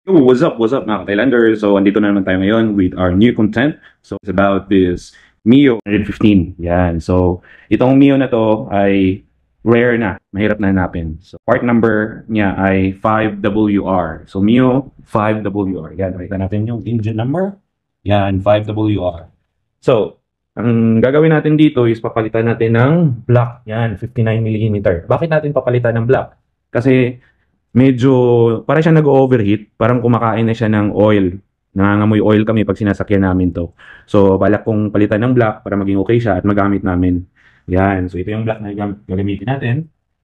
Yo, what's up mga Thailander? So, andito na naman tayo ngayon with our new content. So, it's about this Mio 115. Yan. So, itong Mio na to ay rare na. Mahirap na hanapin. So, part number niya ay 5WR. So, Mio 5WR. Yan. Nakita natin yung engine number. Yan, 5WR. So, ang gagawin natin dito is papalitan natin ng block. Yan, 59mm. Bakit natin papalitan ng block? Kasi medyo parang siya nag-overheat, parang kumakain na siya ng oil. Nangangamoy oil kami pag sinasakyan namin to. So, balak kong palitan ng block para maging okay siya at magamit namin. Yan. So, ito yung block na gagamitin natin.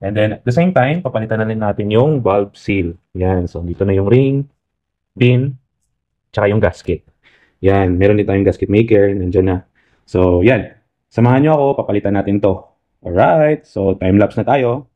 And then, at the same time, papalitan na rin natin yung valve seal. Yan. So, dito na yung ring, pin, tsaka yung gasket. Yan. Meron din tayong gasket maker. Nandiyan na. So, yan. Samahan nyo ako. Papalitan natin to. Alright. So, time-lapse na tayo.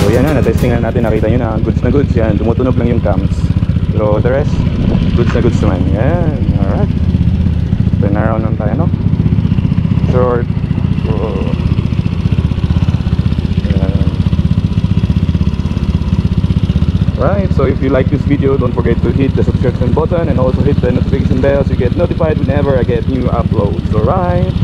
So yan na, na-testingan natin, nakita nyo na goods yan, tumutunog lang yung cams, pero the rest, goods naman. Yan, alright, turn around lang tayo, no? Short. Right, so if you like this video, don't forget to hit the subscription button and also hit the notification bell so you get notified whenever I get new uploads. Alright.